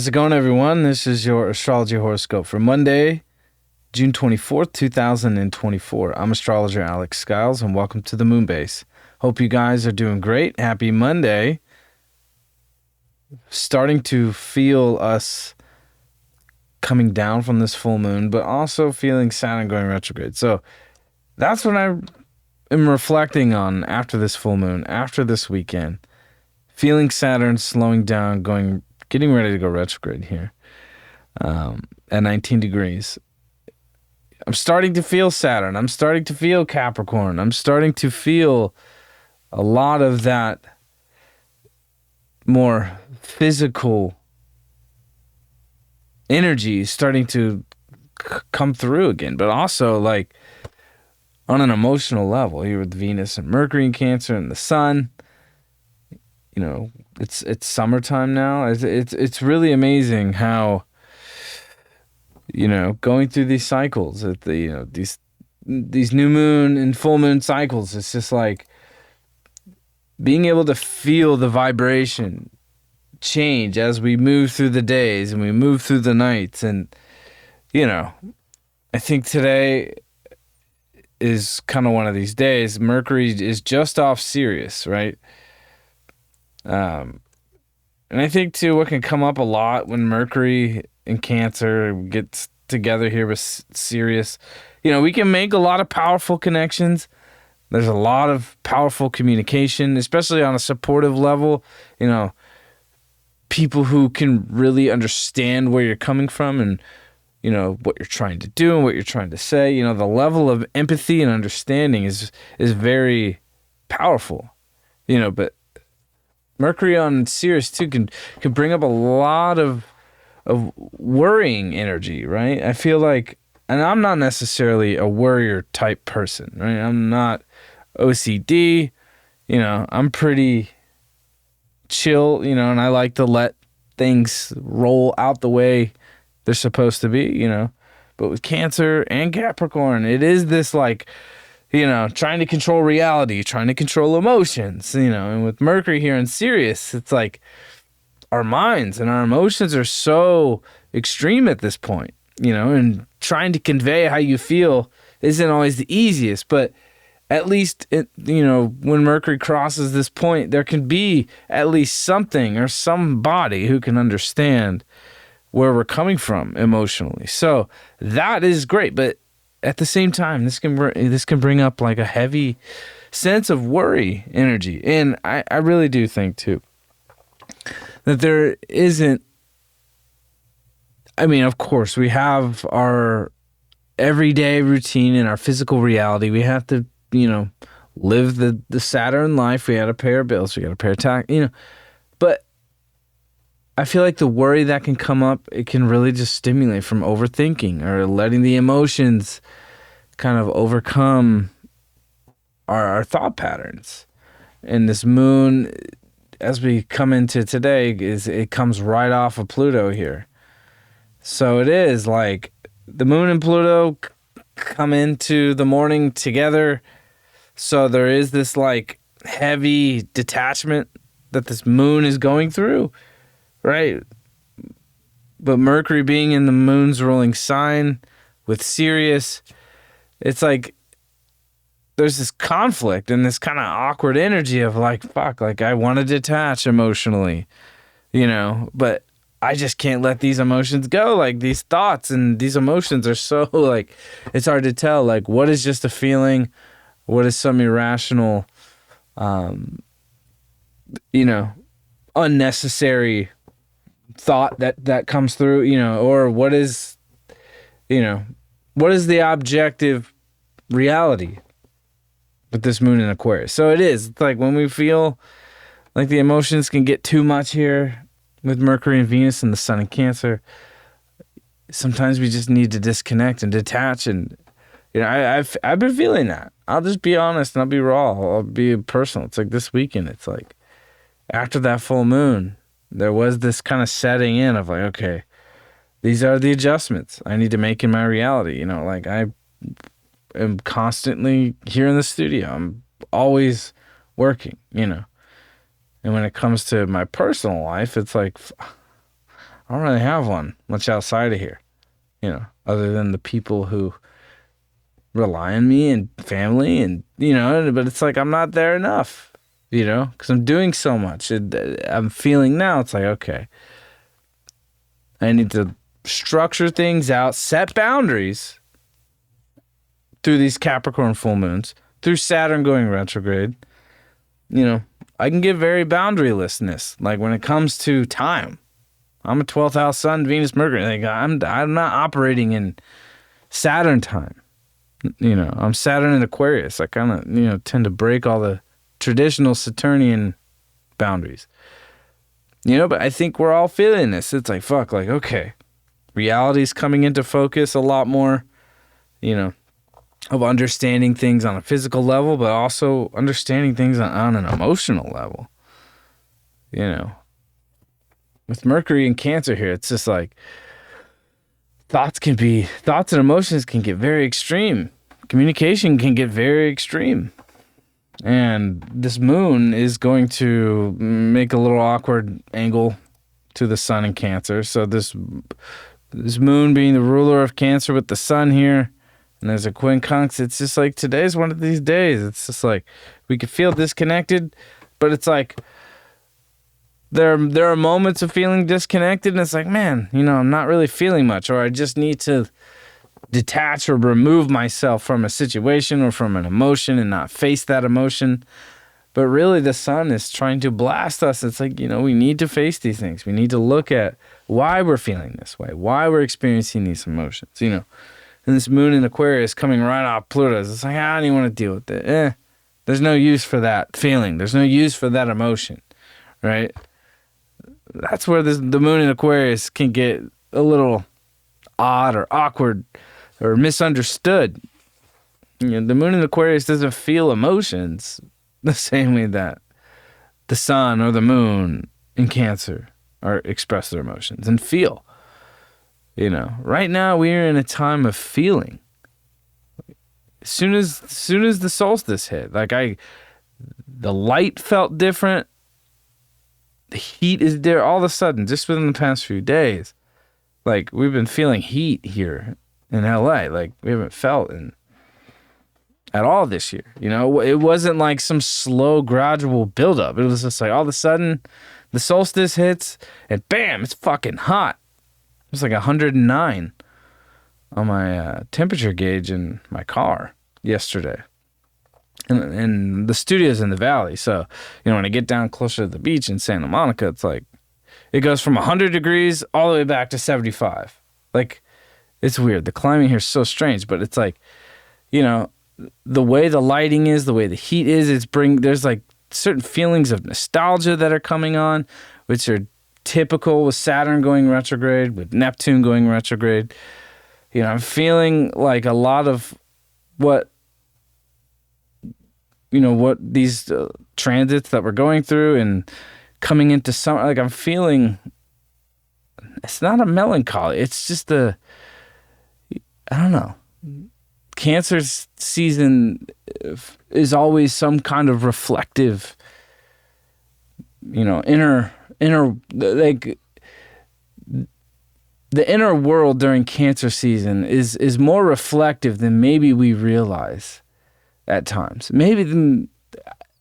How's it going, everyone? This is your Astrology Horoscope for Monday, June 24th, 2024. I'm astrologer Alex Skyles, and welcome to the Moon Base. Hope you guys are doing great. Happy Monday. Starting to feel us coming down from this full moon, but also feeling Saturn going retrograde. So that's what I am reflecting on after this full moon, after this weekend. Feeling Saturn slowing down, getting ready to go retrograde here at 19 degrees. I'm starting to feel Saturn. I'm starting to feel Capricorn. I'm starting to feel a lot of that more physical energy starting to come through again, but also like on an emotional level here with Venus and Mercury in Cancer and the Sun. You know, it's summertime now. It's really amazing how, you know, going through these cycles at these new moon and full moon cycles. It's just like being able to feel the vibration change as we move through the days and we move through the nights. And, you know, I think today is kind of one of these days. Mercury is just off Sirius, right? And I think too, what can come up a lot when Mercury in Cancer gets together here with Sirius, you know, we can make a lot of powerful connections. There's a lot of powerful communication, especially on a supportive level. You know, people who can really understand where you're coming from and, you know, what you're trying to do and what you're trying to say. You know, the level of empathy and understanding is very powerful. You know, but Mercury on Sirius too can bring up a lot of worrying energy, right? I feel like, and I'm not necessarily a worrier type person, right? I'm not OCD, you know, I'm pretty chill, you know, and I like to let things roll out the way they're supposed to be, you know. But with Cancer and Capricorn, it is this like, you know, trying to control reality, trying to control emotions, you know, and with Mercury here in Sirius, it's like our minds and our emotions are so extreme at this point, you know, and trying to convey how you feel isn't always the easiest, but at least, you know, when Mercury crosses this point, there can be at least something or somebody who can understand where we're coming from emotionally. So that is great, but at the same time, this can bring up like a heavy sense of worry energy. And I really do think too that there isn't, I mean, of course, we have our everyday routine and our physical reality. We have to, you know, live the Saturn life. We got to pay our bills. We got to pay our tax, you know. But I feel like the worry that can come up, it can really just stimulate from overthinking or letting the emotions kind of overcome our thought patterns. And this moon, as we come into today, it comes right off of Pluto here. So it is like the moon and Pluto come into the morning together. So there is this like heavy detachment that this moon is going through. Right? But Mercury being in the moon's ruling sign with Sirius, it's like there's this conflict and this kind of awkward energy of like, fuck, like I want to detach emotionally, you know, but I just can't let these emotions go. Like these thoughts and these emotions are so like, it's hard to tell, like what is just a feeling, what is some irrational, you know, unnecessary thought that comes through, you know, or what is, you know, what is the objective reality with this moon in Aquarius. So it is, it's like when we feel like the emotions can get too much here with Mercury and Venus and the Sun in Cancer, sometimes we just need to disconnect and detach. And, you know, I've been feeling that. I'll just be honest and I'll be raw. I'll be personal. It's like this weekend, it's like after that full moon, there was this kind of setting in of like, okay, these are the adjustments I need to make in my reality. You know, like I am constantly here in the studio. I'm always working, you know. And when it comes to my personal life, it's like I don't really have one much outside of here, other than the people who rely on me and family and, but it's like I'm not there enough, because I'm doing so much. I'm feeling now, it's like, okay, I need to structure things out, set boundaries through these Capricorn full moons, through Saturn going retrograde. I can get very boundarylessness. Like when it comes to time, I'm a 12th house sun, Venus, Mercury. Like I'm not operating in Saturn time. I'm Saturn in Aquarius. I kind of, tend to break all the traditional Saturnian boundaries. But I think we're all feeling this. It's like, fuck, like, okay, reality's coming into focus a lot more, of understanding things on a physical level, but also understanding things on an emotional level. With Mercury and Cancer here, it's just like thoughts and emotions can get very extreme. Communication can get very extreme. And this moon is going to make a little awkward angle to the sun in Cancer. So this moon being the ruler of Cancer with the sun here, and there's a quincunx. It's just like today's one of these days. It's just like we could feel disconnected, but it's like there are moments of feeling disconnected, and it's like, man, I'm not really feeling much, or I just need to detach or remove myself from a situation or from an emotion and not face that emotion. But really the sun is trying to blast us. It's like, we need to face these things. We need to look at why we're feeling this way, why we're experiencing these emotions, And this moon in Aquarius coming right off Pluto's. It's like, I don't even want to deal with it. There's no use for that feeling. There's no use for that emotion, right? That's where the moon in Aquarius can get a little odd or awkward or misunderstood. The moon in Aquarius doesn't feel emotions the same way that the sun or the moon in Cancer express their emotions and feel. Right now we're in a time of feeling. As soon as the solstice hit, the light felt different. The heat is there all of a sudden, just within the past few days. Like we've been feeling heat here in LA, like we haven't felt at all this year. It wasn't like some slow, gradual buildup. It was just like all of a sudden the solstice hits and bam, it's fucking hot. It was like 109 on my temperature gauge in my car yesterday. And the studio's in the valley. So, when I get down closer to the beach in Santa Monica, it's like, it goes from 100 degrees all the way back to 75. Like, it's weird. The climate here is so strange, but it's like, the way the lighting is, the way the heat is, there's like certain feelings of nostalgia that are coming on, which are typical with Saturn going retrograde, with Neptune going retrograde. I'm feeling like a lot of what these transits that we're going through and coming into summer, like I'm feeling, it's not a melancholy. It's just I don't know. Cancer's season is always some kind of reflective, inner, like the inner world during Cancer season is more reflective than maybe we realize at times. Maybe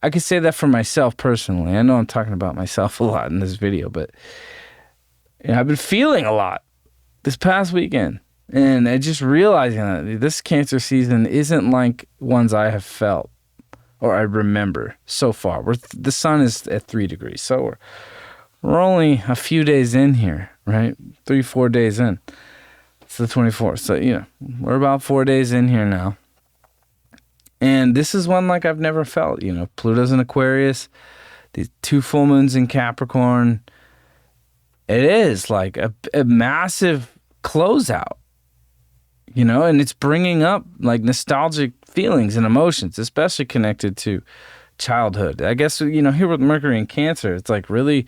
I could say that for myself personally. I know I'm talking about myself a lot in this video, but I've been feeling a lot this past weekend. And I just realizing that this Cancer season isn't like ones I have felt or I remember so far. The sun is at 3 degrees, so we're only a few days in here, right? 3-4 days in. It's the 24th, so we're about 4 days in here now. And this is one like I've never felt. Pluto's in Aquarius, these 2 full moons in Capricorn. It is like a massive closeout. And it's bringing up like nostalgic feelings and emotions, especially connected to childhood. I guess, here with Mercury in Cancer, it's like really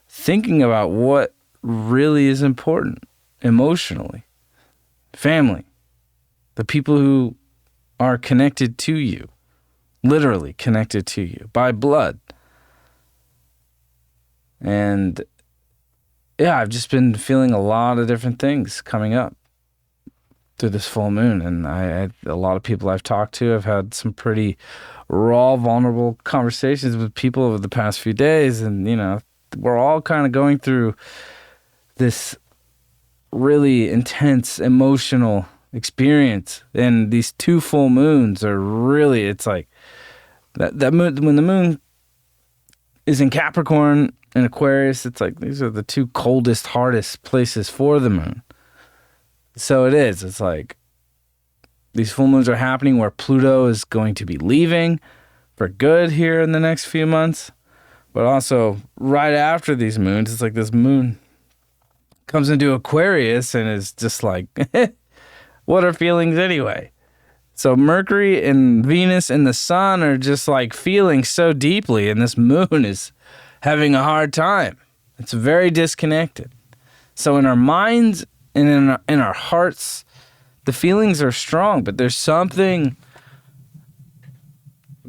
thinking about what really is important emotionally. Family, the people who are connected to you, literally connected to you by blood. And yeah, I've just been feeling a lot of different things coming up through this full moon. And a lot of people I've talked to have had some pretty raw, vulnerable conversations with people over the past few days. And, we're all kind of going through this really intense emotional experience. And these two full moons are really, it's like that moon, when the moon is in Capricorn and Aquarius, it's like these are the two coldest, hardest places for the moon. So it's like these full moons are happening where Pluto is going to be leaving for good here in the next few months. But also right after these moons, it's like this moon comes into Aquarius and is just like, what are feelings anyway? So Mercury and Venus and the sun are just like feeling so deeply, and this moon is having a hard time. It's very disconnected. So in our minds and in our hearts, the feelings are strong, but there's something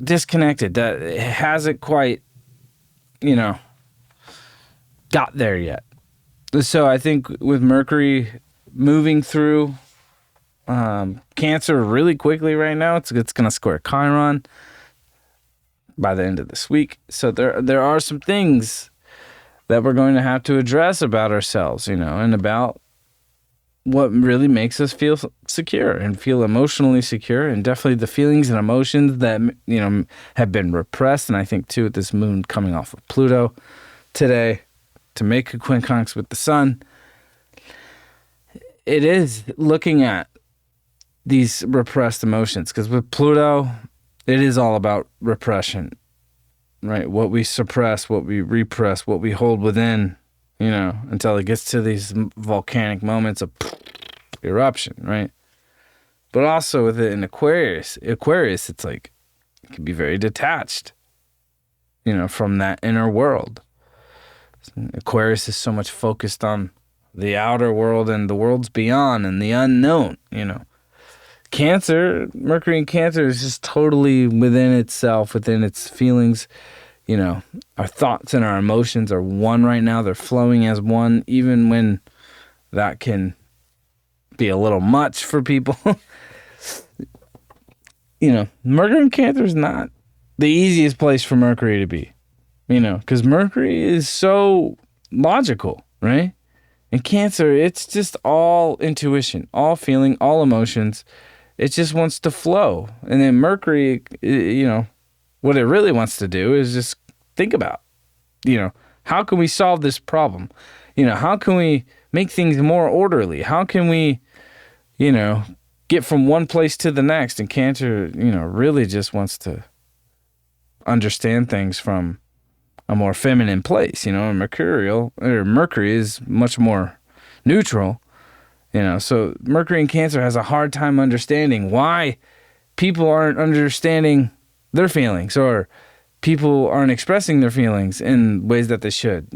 disconnected that hasn't quite, got there yet. So I think with Mercury moving through Cancer really quickly right now, it's going to square Chiron by the end of this week. So there are some things that we're going to have to address about ourselves, and about what really makes us feel secure and feel emotionally secure, and definitely the feelings and emotions that, have been repressed. And I think too, with this moon coming off of Pluto today to make a quincunx with the sun, it is looking at these repressed emotions, because with Pluto, it is all about repression, right? What we suppress, what we repress, what we hold within, until it gets to these volcanic moments of eruption, right? But also with it in Aquarius, it's like, it can be very detached, from that inner world. Aquarius is so much focused on the outer world and the worlds beyond and the unknown, Cancer, Mercury in Cancer is just totally within itself, within its feelings. Our thoughts and our emotions are one right now. They're flowing as one, even when that can be a little much for people. Mercury in Cancer is not the easiest place for Mercury to be, because Mercury is so logical, right? In Cancer, it's just all intuition, all feeling, all emotions. It just wants to flow. And then Mercury, what it really wants to do is just think about, how can we solve this problem? How can we make things more orderly? How can we, get from one place to the next? And Cancer, really just wants to understand things from a more feminine place, and Mercury is much more neutral. So Mercury in Cancer has a hard time understanding why people aren't understanding their feelings, or people aren't expressing their feelings in ways that they should,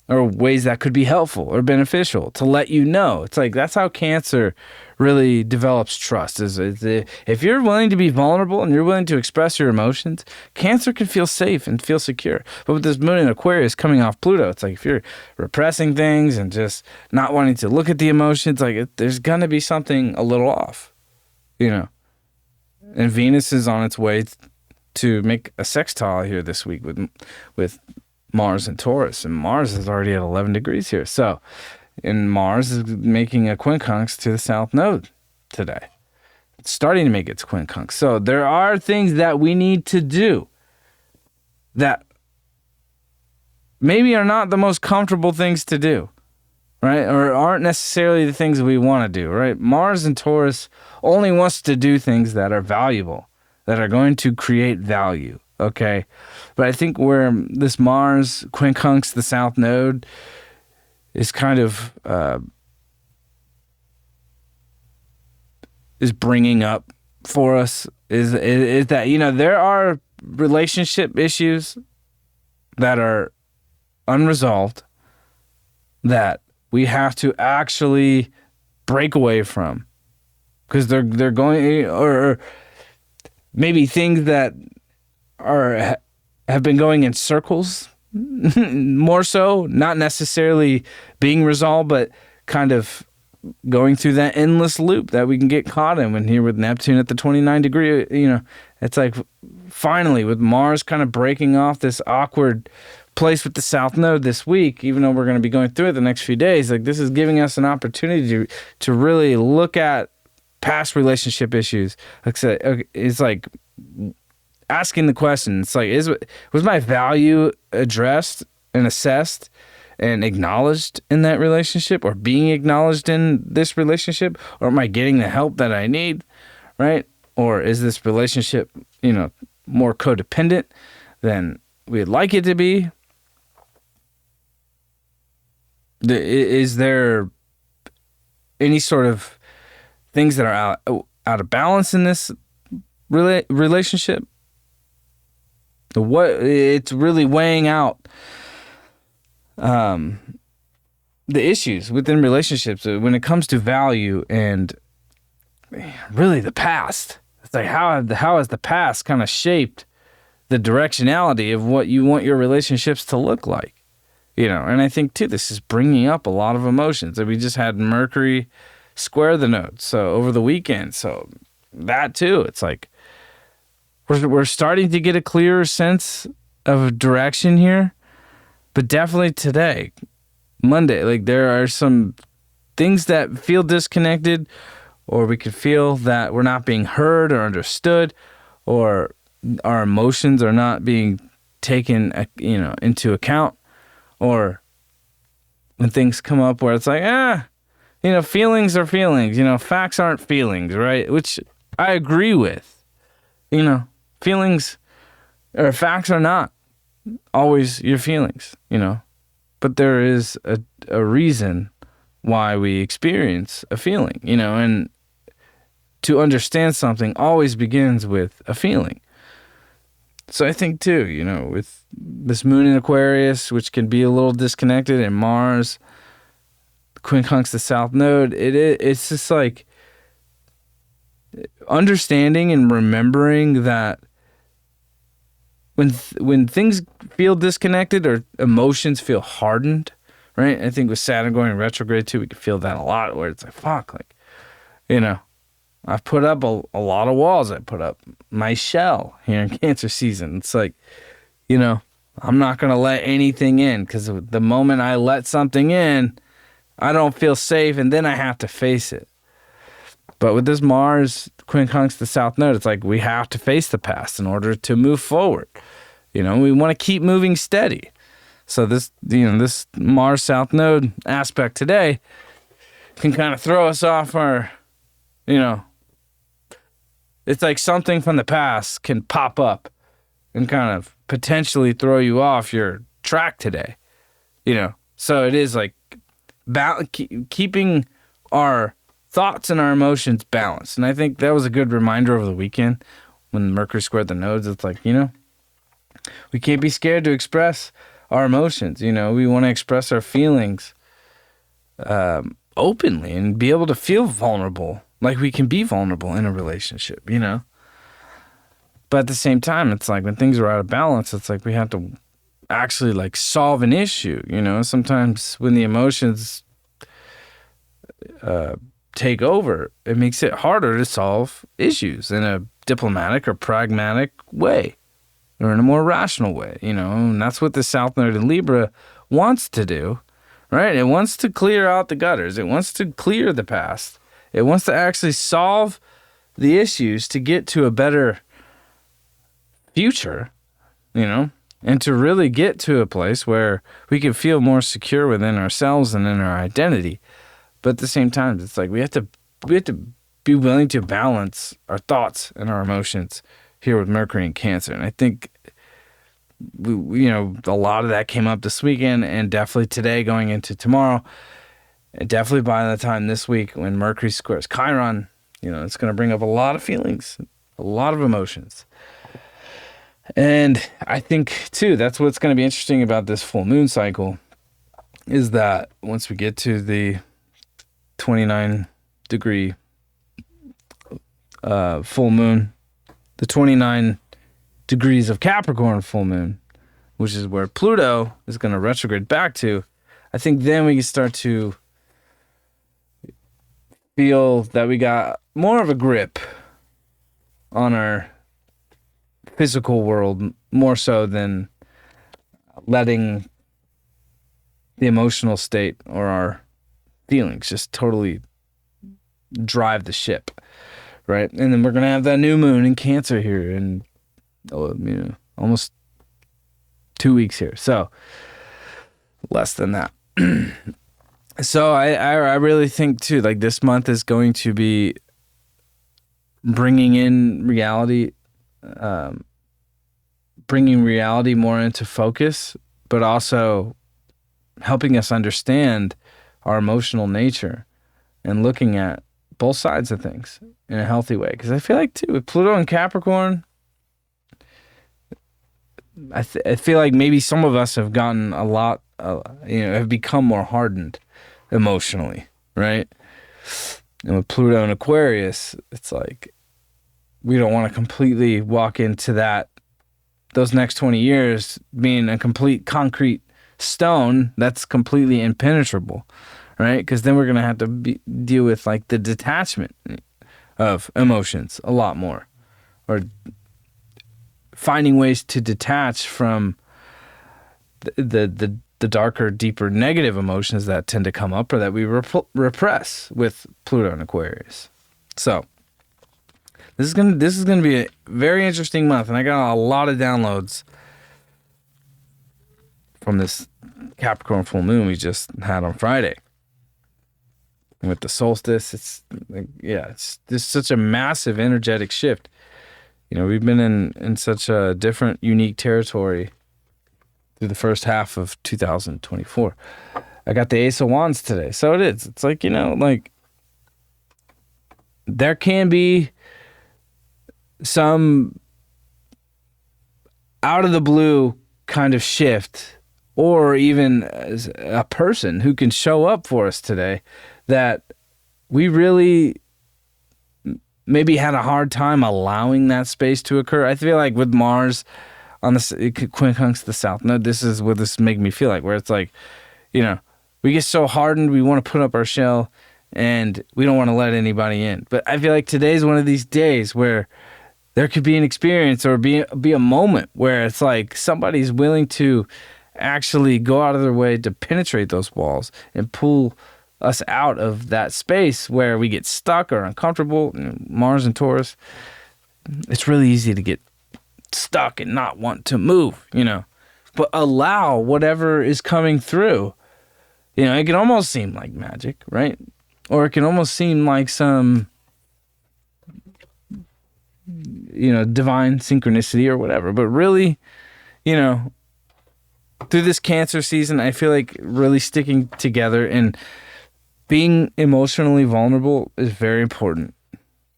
or ways that could be helpful or beneficial to let you know. It's like, that's how Cancer really develops trust. Is if you're willing to be vulnerable and you're willing to express your emotions, Cancer can feel safe and feel secure. But with this moon in Aquarius coming off Pluto, it's like, if you're repressing things and just not wanting to look at the emotions, there's going to be something a little off, And Venus is on its way to make a sextile here this week with Mars and Taurus, and Mars is already at 11 degrees here. So, and Mars is making a quincunx to the South Node today. It's starting to make its quincunx. So there are things that we need to do that maybe are not the most comfortable things to do, right? Or aren't necessarily the things we want to do, right? Mars and Taurus only wants to do things that are valuable, that are going to create value. Okay, but I think where this Mars quincunx, the South Node, is kind of is bringing up for us is that there are relationship issues that are unresolved that we have to actually break away from, because they're going, or maybe things that have been going in circles more so, not necessarily being resolved, but kind of going through that endless loop that we can get caught in when here with Neptune at the 29 degree, it's like finally with Mars kind of breaking off this awkward place with the South Node this week, even though we're going to be going through it the next few days, like this is giving us an opportunity to really look at past relationship issues. Like I said, it's like asking the question. It's like, was my value addressed and assessed and acknowledged in that relationship, or being acknowledged in this relationship, or am I getting the help that I need, right? Or is this relationship, more codependent than we'd like it to be? Is there any sort of things that are out of balance in this relationship? What it's really weighing out the issues within relationships when it comes to value and really the past. It's like how has the past kind of shaped the directionality of what you want your relationships to look like? And I think too, this is bringing up a lot of emotions. We just had Mercury square the node, so over the weekend. So that too, it's like we're starting to get a clearer sense of direction here. But definitely today, Monday, like there are some things that feel disconnected, or we could feel that we're not being heard or understood, or our emotions are not being taken, into account, or when things come up where it's like, feelings are feelings, facts aren't feelings, right? Which I agree with, feelings or facts are not always your feelings, but there is a reason why we experience a feeling, and to understand something always begins with a feeling. So I think too, with this moon in Aquarius, which can be a little disconnected, and Mars quincunx the South Node, it's just like understanding and remembering that when things feel disconnected or emotions feel hardened, right? I think with Saturn going in retrograde too, we can feel that a lot, where it's like, fuck, like, I've put up a lot of walls. I put up my shell here in Cancer season. It's like, I'm not going to let anything in, because the moment I let something in, I don't feel safe, and then I have to face it. But with this Mars quincunx the South Node, it's like we have to face the past in order to move forward. We want to keep moving steady. So this Mars South Node aspect today can kind of throw us off our, it's like something from the past can pop up and kind of potentially throw you off your track today. So it is like keeping our thoughts and our emotions balanced. And I think that was a good reminder over the weekend when Mercury squared the nodes. It's like, we can't be scared to express our emotions. We want to express our feelings openly and be able to feel vulnerable, like we can be vulnerable in a relationship, But at the same time, it's like when things are out of balance, it's like we have to actually like solve an issue, Sometimes when the emotions take over, it makes it harder to solve issues in a diplomatic or pragmatic way, or in a more rational way, and that's what the South Node in Libra wants to do, right? It wants to clear out the gutters. It wants to clear the past. It wants to actually solve the issues to get to a better future, and to really get to a place where we can feel more secure within ourselves and in our identity. But at the same time, it's like we have to be willing to balance our thoughts and our emotions here with Mercury and Cancer. And I think a lot of that came up this weekend, and definitely today going into tomorrow, and definitely by the time this week when Mercury squares Chiron, it's going to bring up a lot of feelings, a lot of emotions. And I think too, that's what's going to be interesting about this full moon cycle, is that once we get to the 29 degree full moon, the 29 degrees of Capricorn full moon, which is where Pluto is going to retrograde back to, I think then we can start to feel that we got more of a grip on our physical world, more so than letting the emotional state or our feelings just totally drive the ship, right? And then we're going to have that new moon in Cancer here in almost 2 weeks here. So less than that. So I really think too, like this month is going to be bringing in reality, bringing reality more into focus, but also helping us understand our emotional nature and looking at both sides of things in a healthy way. Because I feel like too, with Pluto and Capricorn, I feel like maybe some of us have gotten a lot, have become more hardened emotionally, right? And with Pluto and Aquarius, it's like we don't want to completely walk into those next 20 years being a complete concrete stone that's completely impenetrable, right? Because then we're going to have to deal with like the detachment of emotions a lot more, or finding ways to detach from the darker, deeper negative emotions that tend to come up or that we repress with Pluto and Aquarius. So this is gonna be a very interesting month, and I got a lot of downloads from this Capricorn full moon we just had on Friday. And with the solstice, it's just such a massive energetic shift. We've been in such a different, unique territory through the first half of 2024. I got the Ace of Wands today. So it is. It's like, like there can be some out of the blue kind of shift, or even a person who can show up for us today that we really maybe had a hard time allowing that space to occur. I feel like with Mars on the quincunx the South Node, this is what this make me feel like, where it's like, we get so hardened, we want to put up our shell, and we don't want to let anybody in. But I feel like today's one of these days where there could be an experience or be a moment where it's like somebody's willing to actually go out of their way to penetrate those walls and pull us out of that space where we get stuck or uncomfortable. Mars and Taurus, it's really easy to get stuck and not want to move, but allow whatever is coming through. It can almost seem like magic, right? Or it can almost seem like some, divine synchronicity or whatever. But really, through this Cancer season, I feel like really sticking together and being emotionally vulnerable is very important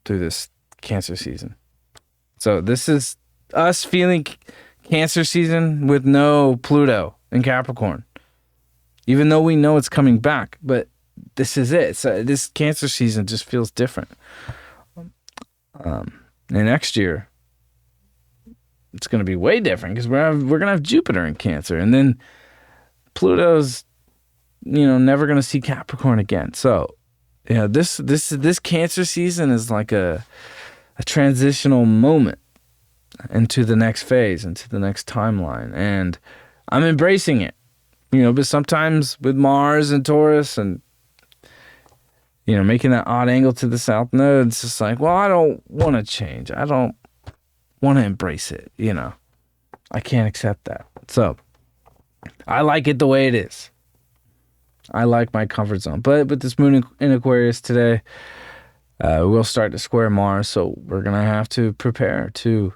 through this Cancer season. So this is us feeling Cancer season with no Pluto in Capricorn. Even though we know it's coming back, but this is it. So this Cancer season just feels different. And next year, it's going to be way different because we're going to have Jupiter in Cancer, and then Pluto's never going to see Capricorn again. So this Cancer season is like a transitional moment into the next phase, into the next timeline, and I'm embracing it. But sometimes with Mars and Taurus and making that odd angle to the South Node, it's just like, well, I don't want to change. I don't want to embrace it. I can't accept that. So I like it the way it is. I like my comfort zone. But with this moon in Aquarius today, we'll start to square Mars. So we're going to have to prepare to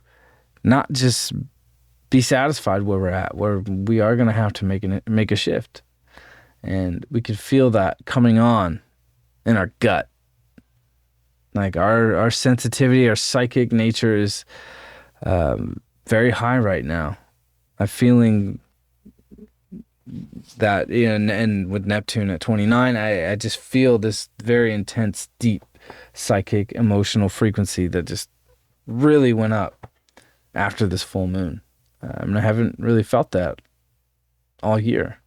not just be satisfied where we're at, where we are going to have to make a shift. And we could feel that coming on in our gut. Like our sensitivity, our psychic nature is very high right now. I'm feeling that, and with Neptune at 29, I just feel this very intense, deep psychic, emotional frequency that just really went up after this full moon. And I haven't really felt that all year.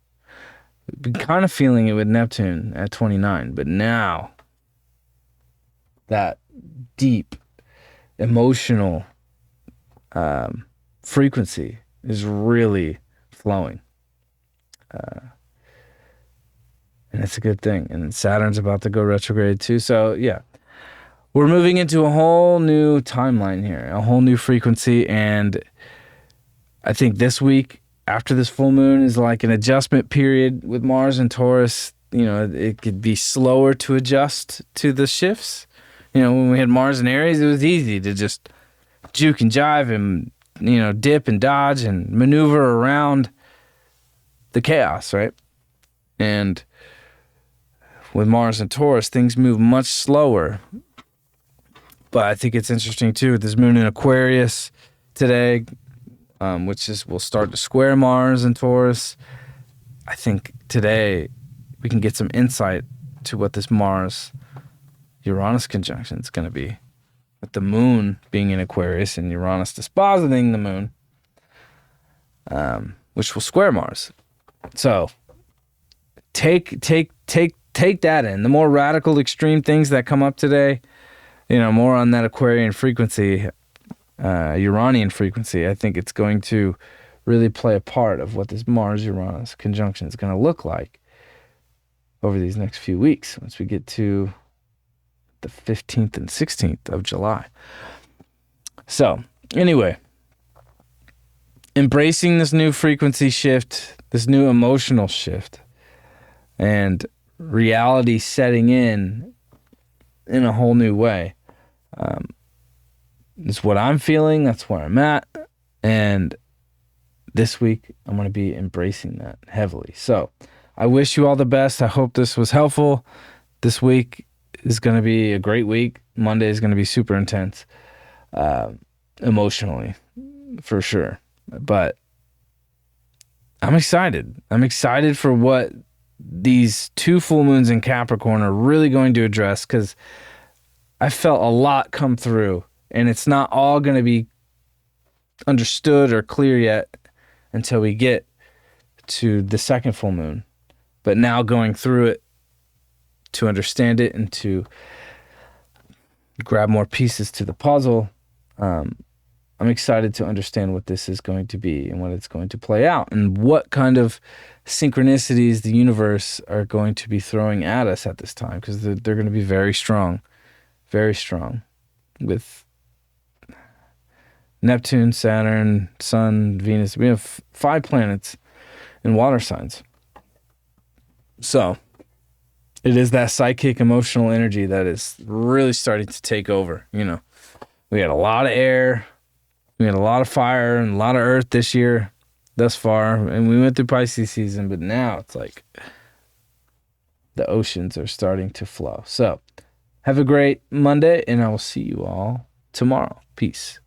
I've been kind of feeling it with Neptune at 29, but now that deep emotional frequency is really flowing. And it's a good thing. And Saturn's about to go retrograde too. So yeah, we're moving into a whole new timeline here, a whole new frequency. And I think this week after this full moon is like an adjustment period with Mars and Taurus. You know, it could be slower to adjust to the shifts. You know, when we had Mars and Aries, it was easy to just juke and jive and, you know, dip and dodge and maneuver around the chaos, right? And with Mars and Taurus, things move much slower. But I think it's interesting too with this moon in Aquarius today, which will start to square Mars and Taurus. I think today we can get some insight to what this Mars-Uranus conjunction is going to be, with the moon being in Aquarius and Uranus dispositing the moon, which will square Mars. So take that in. The more radical, extreme things that come up today, you know, more on that Aquarian frequency, Uranian frequency, I think it's going to really play a part of what this Mars-Uranus conjunction is going to look like over these next few weeks once we get to the 15th and 16th of July. So, anyway, embracing this new frequency shift, this new emotional shift, and reality setting in a whole new way. It's what I'm feeling. That's where I'm at. And this week, I'm going to be embracing that heavily. So I wish you all the best. I hope this was helpful. This week is going to be a great week. Monday is going to be super intense, emotionally, for sure. But I'm excited. I'm excited for what these two full moons in Capricorn are really going to address, because I felt a lot come through, and it's not all going to be understood or clear yet until we get to the second full moon. But now going through it to understand it and to grab more pieces to the puzzle, I'm excited to understand what this is going to be and what it's going to play out, and what kind of synchronicities the universe are going to be throwing at us at this time, because they're going to be very strong with Neptune, Saturn, Sun, Venus. We have 5 planets in water signs. So it is that psychic emotional energy that is really starting to take over. You know, we had a lot of air, we had a lot of fire, and a lot of earth this year thus far, and we went through Pisces season, but now it's like the oceans are starting to flow. So have a great Monday, and I will see you all tomorrow. Peace.